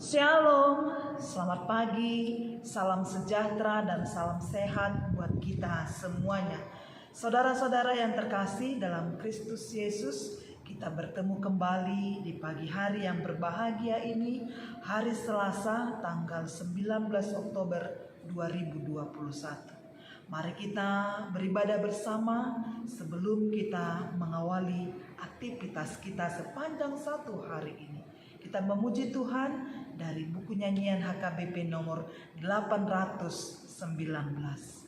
Shalom, selamat pagi, salam sejahtera dan salam sehat buat kita semuanya. Saudara-saudara yang terkasih dalam Kristus Yesus, kita bertemu kembali di pagi hari yang berbahagia ini, hari Selasa tanggal 19 Oktober 2021. Mari kita beribadah bersama sebelum kita mengawali aktivitas kita sepanjang satu hari ini. Kita memuji Tuhan dari buku nyanyian HKBP nomor 819.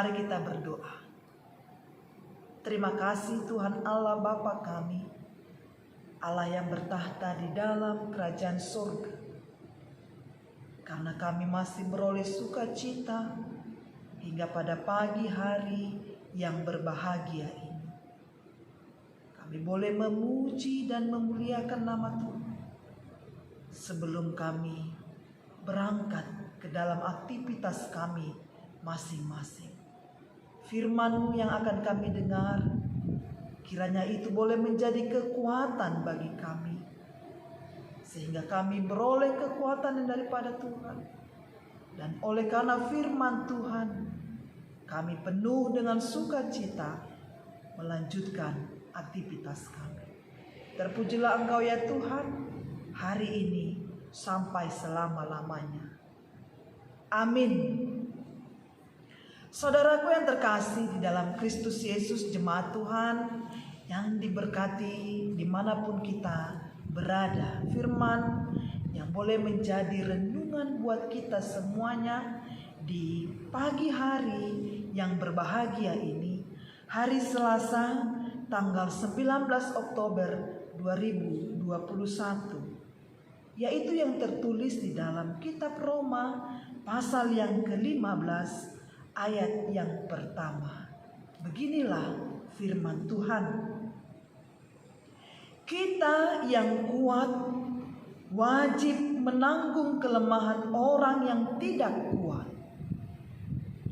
Mari kita berdoa. Terima kasih Tuhan Allah Bapa kami, Allah yang bertahta di dalam kerajaan surga. Karena kami masih beroleh sukacita hingga pada pagi hari yang berbahagia ini. Kami boleh memuji dan memuliakan nama Tuhan. Sebelum kami berangkat ke dalam aktivitas kami masing-masing. Firman-Mu yang akan kami dengar, kiranya itu boleh menjadi kekuatan bagi kami, sehingga kami beroleh kekuatan yang daripada Tuhan. Dan oleh karena firman Tuhan, kami penuh dengan sukacita melanjutkan aktivitas kami. Terpujilah Engkau ya Tuhan, hari ini sampai selama-lamanya. Amin. Saudaraku yang terkasih di dalam Kristus Yesus, jemaat Tuhan yang diberkati dimanapun kita berada, firman yang boleh menjadi renungan buat kita semuanya di pagi hari yang berbahagia ini, hari Selasa tanggal 19 Oktober 2021, yaitu yang tertulis di dalam kitab Roma pasal yang ke-15 ayat yang pertama. Beginilah firman Tuhan. Kita yang kuat wajib menanggung kelemahan orang yang tidak kuat.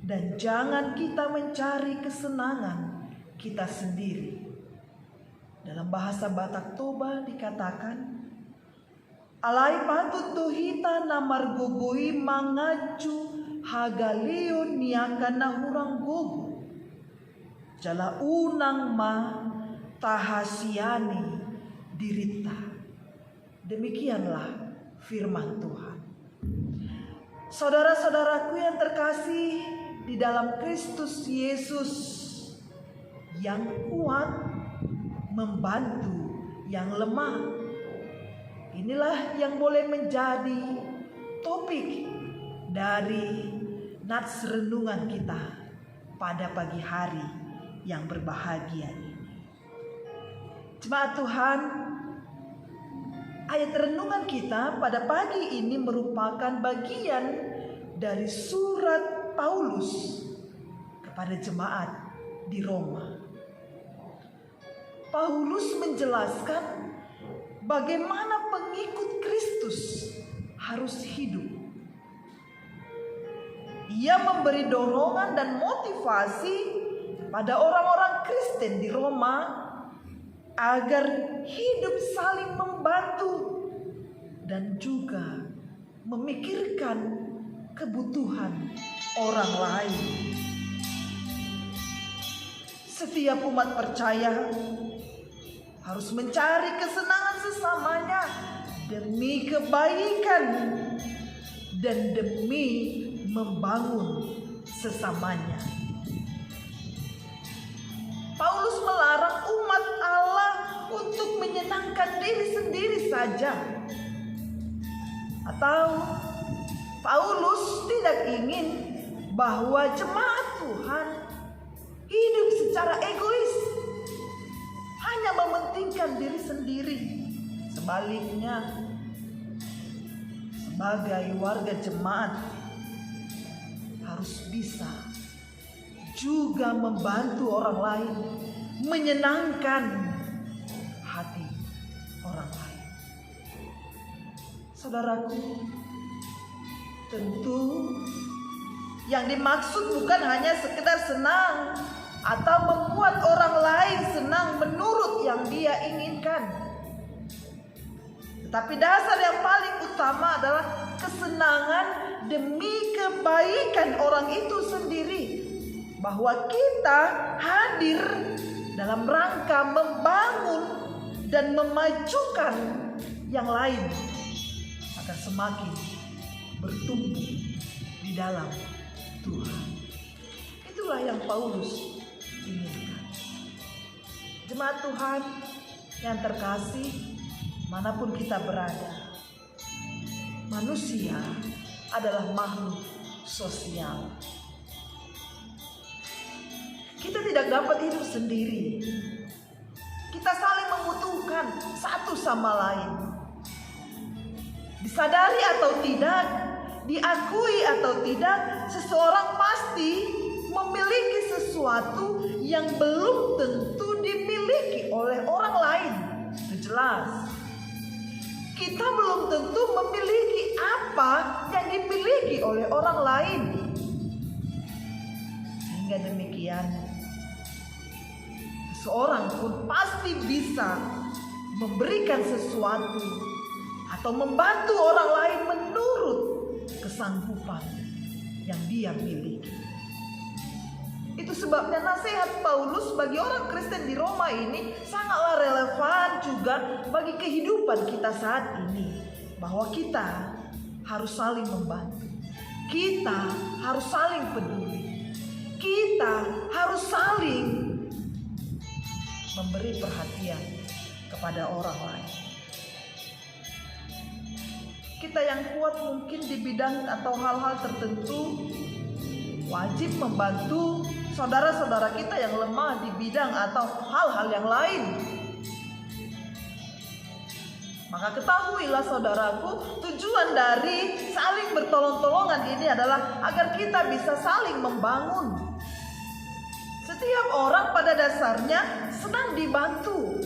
Dan jangan kita mencari kesenangan kita sendiri. Dalam bahasa Batak Toba dikatakan, alai patut tuhita namar gogoi mangaju hagalio niakana hurang gogo jala unang ma tahasiani dirita. Demikianlah firman Tuhan. Saudara-saudaraku yang terkasih di dalam Kristus Yesus, yang kuat membantu yang lemah. Inilah yang boleh menjadi topik dari nats renungan kita pada pagi hari yang berbahagia ini. Jemaat Tuhan, ayat renungan kita pada pagi ini merupakan bagian dari surat Paulus kepada jemaat di Roma. Paulus menjelaskan bagaimana pengikut Kristus harus hidup. Ia memberi dorongan dan motivasi pada orang-orang Kristen di Roma agar hidup saling membantu dan juga memikirkan kebutuhan orang lain. Setiap umat percaya harus mencari kesenangan sesamanya demi kebaikan dan demi membangun sesamanya. Paulus melarang umat Allah untuk menyenangkan diri sendiri saja. Atau Paulus tidak ingin bahwa jemaat Tuhan hidup secara egois, hanya mementingkan diri sendiri. Sebaliknya, sebagai warga jemaat harus bisa juga membantu orang lain, menyenangkan hati orang lain. Saudaraku, tentu yang dimaksud bukan hanya sekedar senang atau membuat orang lain senang menurut yang dia inginkan. Tetapi dasar yang paling utama adalah kesenangan demi kebaikan orang itu sendiri. Bahwa kita hadir dalam rangka membangun dan memajukan yang lain agar semakin bertumbuh di dalam Tuhan. Itulah yang Paulus inginkan. Jemaat Tuhan yang terkasih, manapun kita berada, manusia adalah makhluk sosial. Kita tidak dapat hidup sendiri. Kita saling membutuhkan satu sama lain. Disadari atau tidak, diakui atau tidak, seseorang pasti memiliki sesuatu yang belum tentu dimiliki oleh orang lain. Itu jelas. Kita belum tentu memiliki apa yang dimiliki oleh orang lain. Sehingga demikian, seseorang pun pasti bisa memberikan sesuatu atau membantu orang lain menurut kesanggupan yang dia miliki. Itu sebabnya nasihat Paulus bagi orang Kristen di Roma ini sangatlah relevan juga bagi kehidupan kita saat ini. Bahwa kita harus saling membantu, kita harus saling peduli, kita harus saling memberi perhatian kepada orang lain. Kita yang kuat mungkin di bidang atau hal-hal tertentu wajib membantu saudara-saudara kita yang lemah di bidang atau hal-hal yang lain. Maka ketahuilah saudaraku, tujuan dari saling bertolong-tolongan ini adalah agar kita bisa saling membangun. Setiap orang pada dasarnya senang dibantu.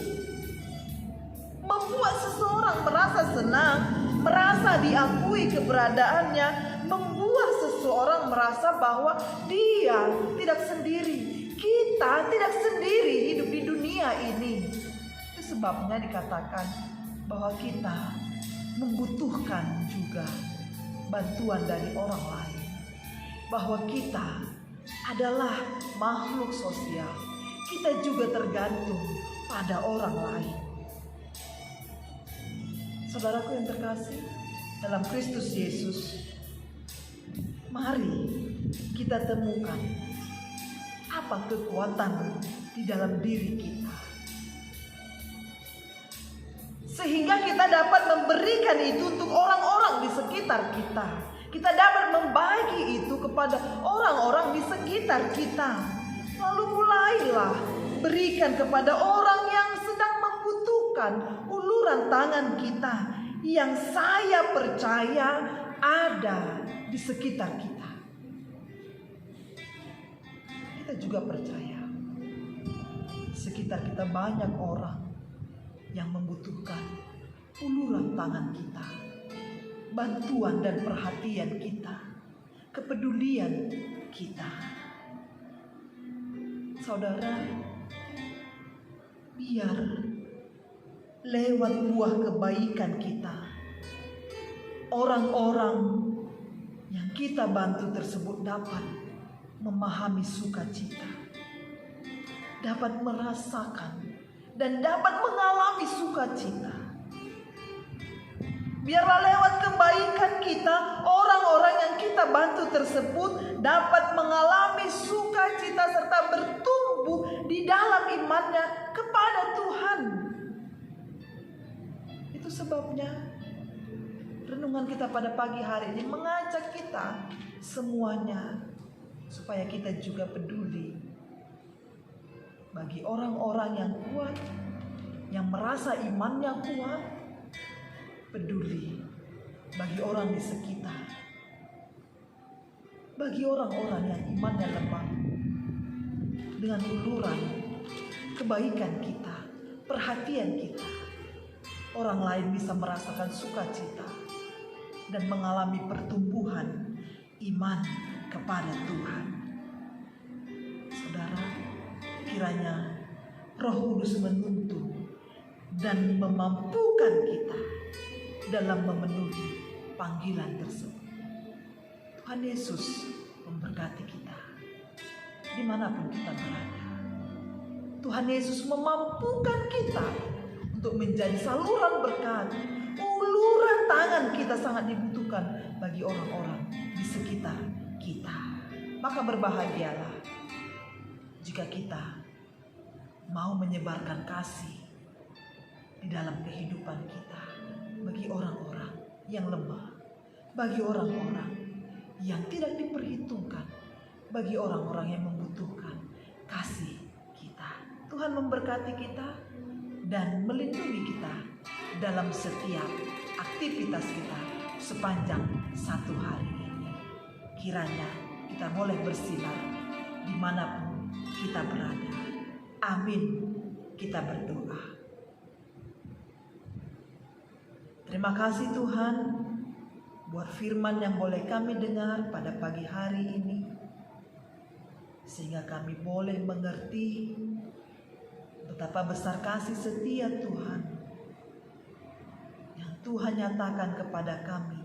Membuat seseorang merasa senang, merasa diakui keberadaannya, membuat seseorang merasa bahwa dia tidak sendiri. Kita tidak sendiri hidup di dunia ini. Itu sebabnya dikatakan bahwa kita membutuhkan juga bantuan dari orang lain. Bahwa kita adalah makhluk sosial. Kita juga tergantung pada orang lain. Saudaraku yang terkasih dalam Kristus Yesus, mari kita temukan apa kekuatan di dalam diri kita, sehingga kita dapat memberikan itu untuk orang-orang di sekitar kita. Kita dapat membagi itu kepada orang-orang di sekitar kita. Lalu mulailah berikan kepada orang yang sedang membutuhkan uluran tangan kita, yang saya percaya ada di sekitar kita. Kita juga percaya sekitar kita banyak orang yang membutuhkan uluran tangan kita, bantuan dan perhatian kita, kepedulian kita. Saudara, biar lewat buah kebaikan kita, orang-orang yang kita bantu tersebut dapat memahami sukacita, dapat merasakan dan dapat mengalami sukacita. Biarlah lewat kebaikan kita, orang-orang yang kita bantu tersebut dapat mengalami sukacita serta bertumbuh di dalam imannya kepada Tuhan. Itu sebabnya renungan kita pada pagi hari ini mengajak kita semuanya supaya kita juga peduli bagi orang-orang yang kuat, yang merasa imannya kuat, peduli bagi orang di sekitar, bagi orang-orang yang imannya lemah. Dengan uluran kebaikan kita, perhatian kita, orang lain bisa merasakan sukacita dan mengalami pertumbuhan iman kepada Tuhan. Saudara, kiranya Roh Kudus menuntun dan memampukan kita dalam memenuhi panggilan tersebut. Tuhan Yesus memberkati kita dimanapun kita berada. Tuhan Yesus memampukan kita untuk menjadi saluran berkat. Uluran tangan kita sangat dibutuhkan bagi orang-orang di sekitar kita. Maka berbahagialah jika kita mau menyebarkan kasih di dalam kehidupan kita bagi orang-orang yang lemah, bagi orang-orang yang tidak diperhitungkan, bagi orang-orang yang membutuhkan kasih kita. Tuhan memberkati kita dan melindungi kita dalam setiap aktivitas kita sepanjang satu hari ini. Kiranya kita boleh bersinar dimanapun kita berada. Amin. Kita berdoa. Terima kasih Tuhan buat firman yang boleh kami dengar pada pagi hari ini, sehingga kami boleh mengerti betapa besar kasih setia Tuhan yang Tuhan nyatakan kepada kami,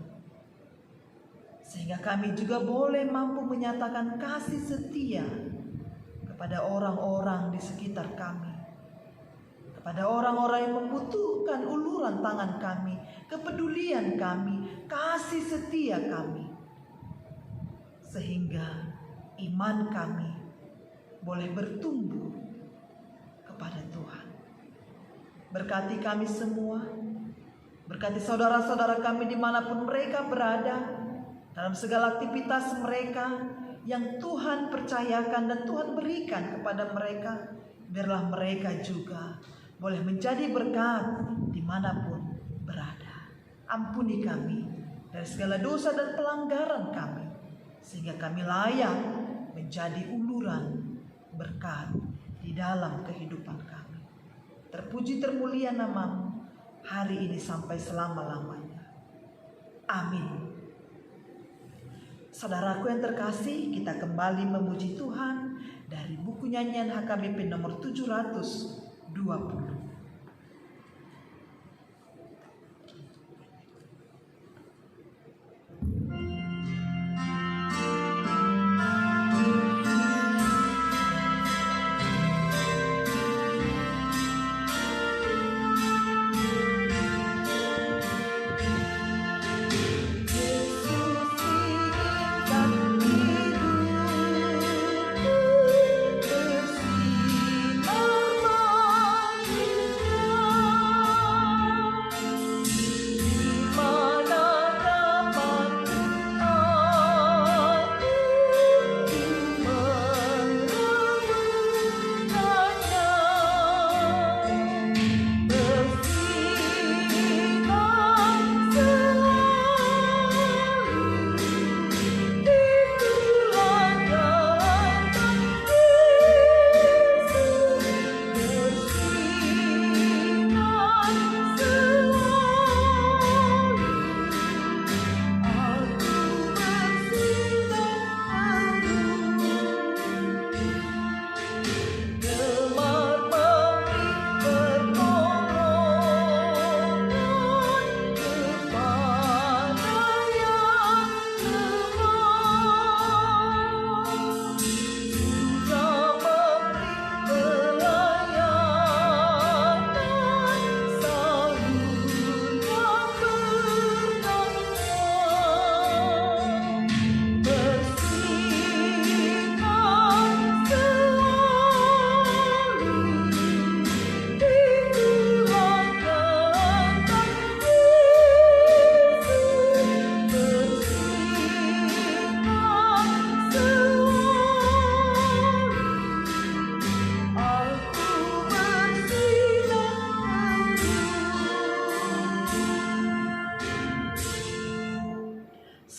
sehingga kami juga boleh mampu menyatakan kasih setia kepada orang-orang di sekitar kami, kepada orang-orang yang membutuhkan uluran tangan kami, kepedulian kami, kasih setia kami, sehingga iman kami boleh bertumbuh kepada Tuhan. Berkati kami semua, berkati saudara-saudara kami dimanapun mereka berada, dalam segala aktivitas mereka yang Tuhan percayakan dan Tuhan berikan kepada mereka. Biarlah mereka juga boleh menjadi berkat dimanapun berada. Ampuni kami dari segala dosa dan pelanggaran kami, sehingga kami layak menjadi uluran berkat di dalam kehidupan kami. Terpuji termulia nama-Mu hari ini sampai selama-lamanya. Amin. Saudaraku yang terkasih, kita kembali memuji Tuhan dari buku nyanyian HKBP nomor 720. Bersinar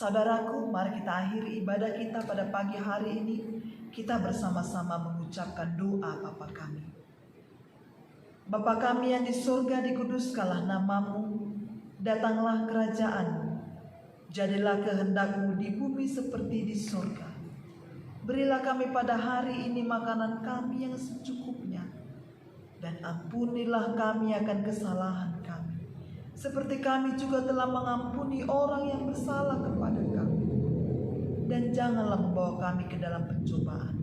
Saudaraku, mari kita akhiri ibadah kita pada pagi hari ini. Kita bersama-sama mengucapkan doa Bapa kami. Bapa kami yang di surga, dikuduskanlah namamu. Datanglah kerajaan-mu. Jadilah kehendak-mu di bumi seperti di surga. Berilah kami pada hari ini makanan kami yang secukupnya. Dan ampunilah kami akan kesalahan kami, seperti kami juga telah mengampuni orang yang bersalah kepada kami. Dan janganlah membawa kami ke dalam pencobaan,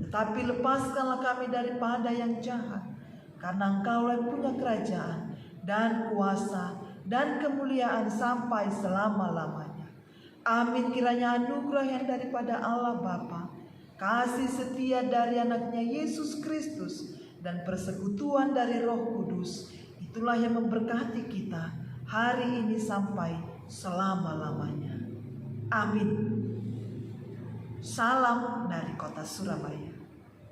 tetapi lepaskanlah kami daripada yang jahat. Karena Engkau yang punya kerajaan dan kuasa dan kemuliaan sampai selama-lamanya. Amin. Kiranya anugerah yang daripada Allah Bapa, kasih setia dari anaknya Yesus Kristus, dan persekutuan dari Roh Kudus, itulah yang memberkati kita hari ini sampai selama-lamanya. Amin. Salam dari kota Surabaya.